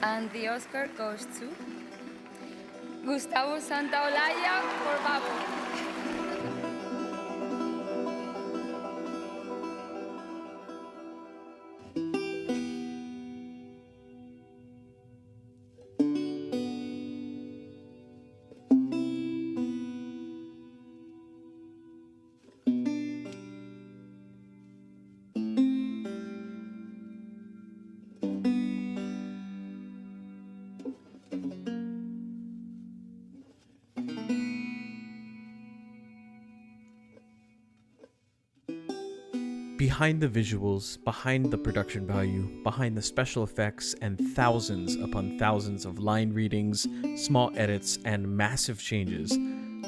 And the Oscar goes to Gustavo Santaolalla for Babo. Behind the visuals, behind the production value, behind the special effects, and thousands upon thousands of line readings, small edits, and massive changes,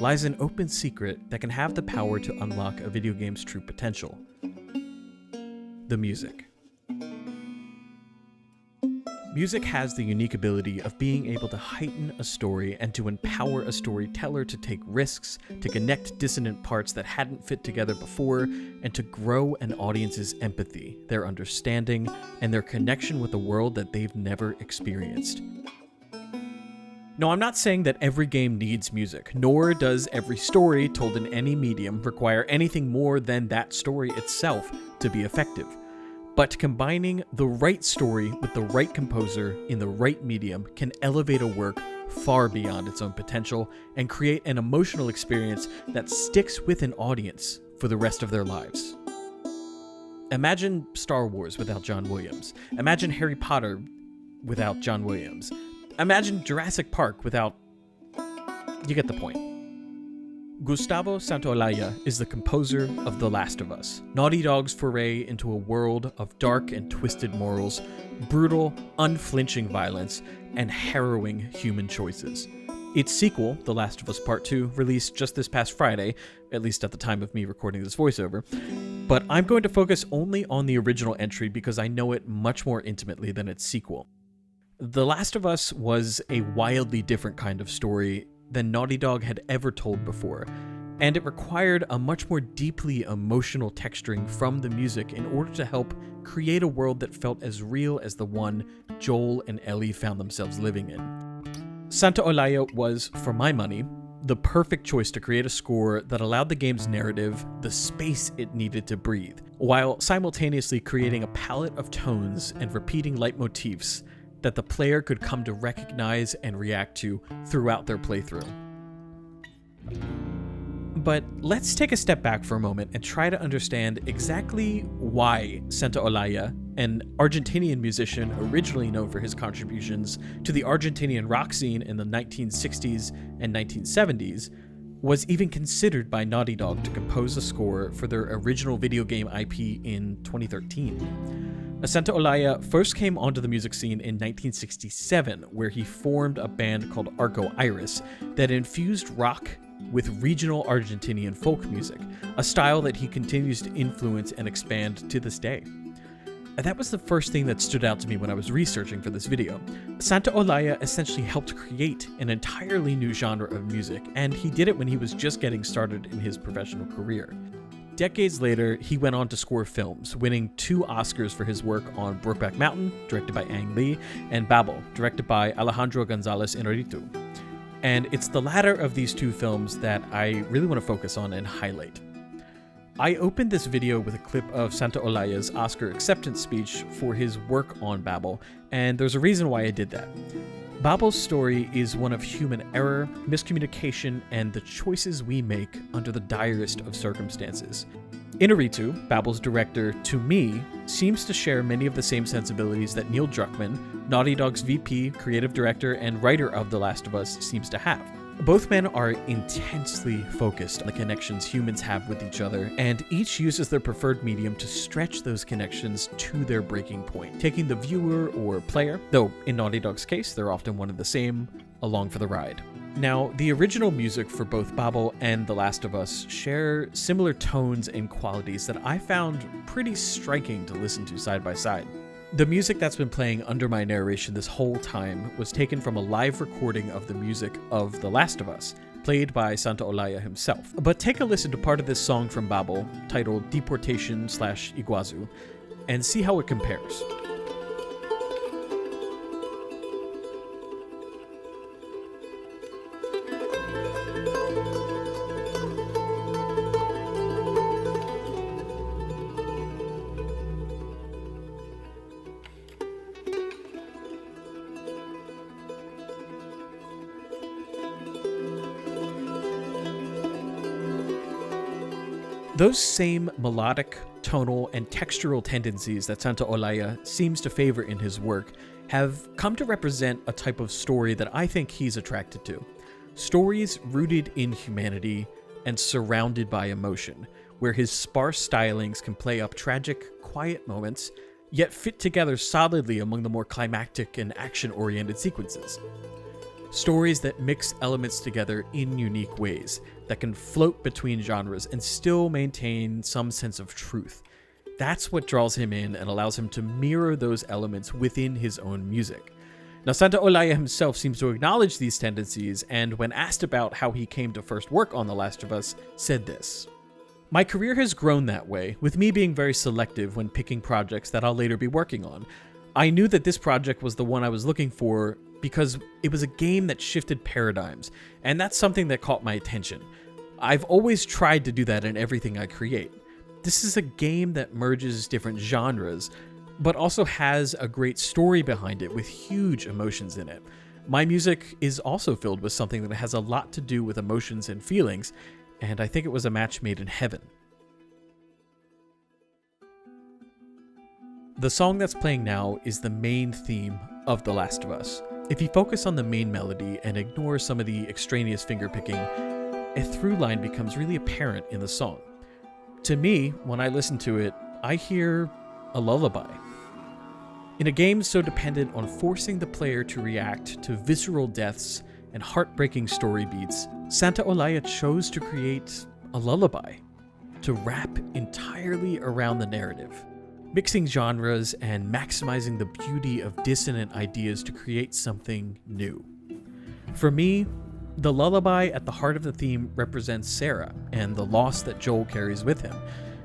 lies an open secret that can have the power to unlock a video game's true potential: the music. Music has the unique ability of being able to heighten a story and to empower a storyteller to take risks, to connect dissonant parts that hadn't fit together before, and to grow an audience's empathy, their understanding, and their connection with a world that they've never experienced. No, I'm not saying that every game needs music, nor does every story told in any medium require anything more than that story itself to be effective. But combining the right story with the right composer in the right medium can elevate a work far beyond its own potential and create an emotional experience that sticks with an audience for the rest of their lives. Imagine Star Wars without John Williams. Imagine Harry Potter without John Williams. Imagine Jurassic Park without... You get the point. Gustavo Santaolalla is the composer of The Last of Us, Naughty Dog's foray into a world of dark and twisted morals, brutal, unflinching violence, and harrowing human choices. Its sequel, The Last of Us Part 2, released just this past Friday, at least at the time of me recording this voiceover, but I'm going to focus only on the original entry because I know it much more intimately than its sequel. The Last of Us was a wildly different kind of story than Naughty Dog had ever told before, and it required a much more deeply emotional texturing from the music in order to help create a world that felt as real as the one Joel and Ellie found themselves living in. Santaolalla was, for my money, the perfect choice to create a score that allowed the game's narrative the space it needed to breathe, while simultaneously creating a palette of tones and repeating leitmotifs that the player could come to recognize and react to throughout their playthrough. But let's take a step back for a moment and try to understand exactly why Santaolalla, an Argentinian musician originally known for his contributions to the Argentinian rock scene in the 1960s and 1970s, was even considered by Naughty Dog to compose a score for their original video game IP in 2013. Santaolalla first came onto the music scene in 1967, where he formed a band called Arco Iris that infused rock with regional Argentinian folk music, a style that he continues to influence and expand to this day. That was the first thing that stood out to me when I was researching for this video. Santaolalla essentially helped create an entirely new genre of music, and he did it when he was just getting started in his professional career. Decades later, he went on to score films, winning 2 Oscars for his work on Brokeback Mountain, directed by Ang Lee, and Babel, directed by Alejandro González Inarritu. And it's the latter of these 2 films that I really want to focus on and highlight. I opened this video with a clip of Santaollalla's Oscar acceptance speech for his work on Babel, and there's a reason why I did that. Babel's story is one of human error, miscommunication, and the choices we make under the direst of circumstances. Inarritu, Babel's director, to me, seems to share many of the same sensibilities that Neil Druckmann, Naughty Dog's VP, creative director, and writer of The Last of Us, seems to have. Both men are intensely focused on the connections humans have with each other, and each uses their preferred medium to stretch those connections to their breaking point, taking the viewer or player, though in Naughty Dog's case, they're often one and the same, along for the ride. Now, the original music for both Babel and The Last of Us share similar tones and qualities that I found pretty striking to listen to side by side. The music that's been playing under my narration this whole time was taken from a live recording of the music of The Last of Us, played by Santaolalla himself. But take a listen to part of this song from Babel, titled Deportation/Iguazu, and see how it compares. Those same melodic, tonal, and textural tendencies that Santaolalla seems to favor in his work have come to represent a type of story that I think he's attracted to. Stories rooted in humanity and surrounded by emotion, where his sparse stylings can play up tragic, quiet moments, yet fit together solidly among the more climactic and action-oriented sequences. Stories that mix elements together in unique ways, that can float between genres and still maintain some sense of truth. That's what draws him in and allows him to mirror those elements within his own music. Now, Santaolalla himself seems to acknowledge these tendencies, and when asked about how he came to first work on The Last of Us, said this: "My career has grown that way, with me being very selective when picking projects that I'll later be working on. I knew that this project was the one I was looking for because it was a game that shifted paradigms, and that's something that caught my attention. I've always tried to do that in everything I create. This is a game that merges different genres, but also has a great story behind it with huge emotions in it. My music is also filled with something that has a lot to do with emotions and feelings, and I think it was a match made in heaven." The song that's playing now is the main theme of The Last of Us. If you focus on the main melody and ignore some of the extraneous fingerpicking, a through line becomes really apparent in the song. To me, when I listen to it, I hear a lullaby. In a game so dependent on forcing the player to react to visceral deaths and heartbreaking story beats, Santaolalla chose to create a lullaby, to wrap entirely around the narrative, mixing genres and maximizing the beauty of dissonant ideas to create something new. For me, the lullaby at the heart of the theme represents Sarah and the loss that Joel carries with him,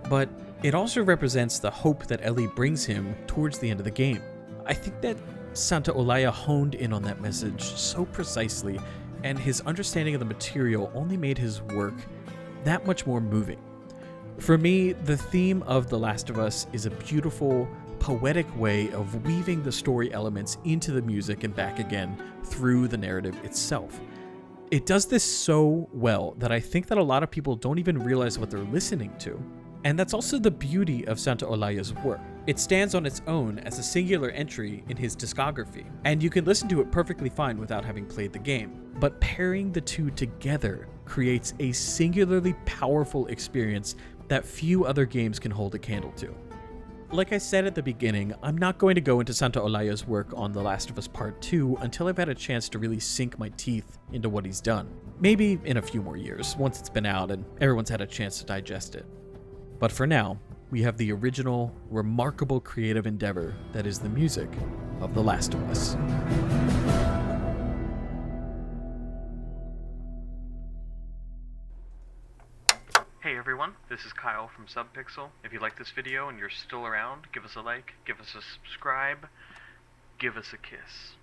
but it also represents the hope that Ellie brings him towards the end of the game. I think that Santaolalla honed in on that message so precisely, and his understanding of the material only made his work that much more moving. For me, the theme of The Last of Us is a beautiful, poetic way of weaving the story elements into the music and back again through the narrative itself. It does this so well that I think that a lot of people don't even realize what they're listening to. And that's also the beauty of Santaollalla's work. It stands on its own as a singular entry in his discography, and you can listen to it perfectly fine without having played the game. But pairing the two together creates a singularly powerful experience that few other games can hold a candle to. Like I said at the beginning, I'm not going to go into Santaollalla's work on The Last of Us Part 2 until I've had a chance to really sink my teeth into what he's done. Maybe in a few more years, once it's been out and everyone's had a chance to digest it. But for now, we have the original, remarkable creative endeavor that is the music of The Last of Us. Hey everyone, this is Kyle from Subpixel. If you like this video and you're still around, give us a like, give us a subscribe, give us a kiss.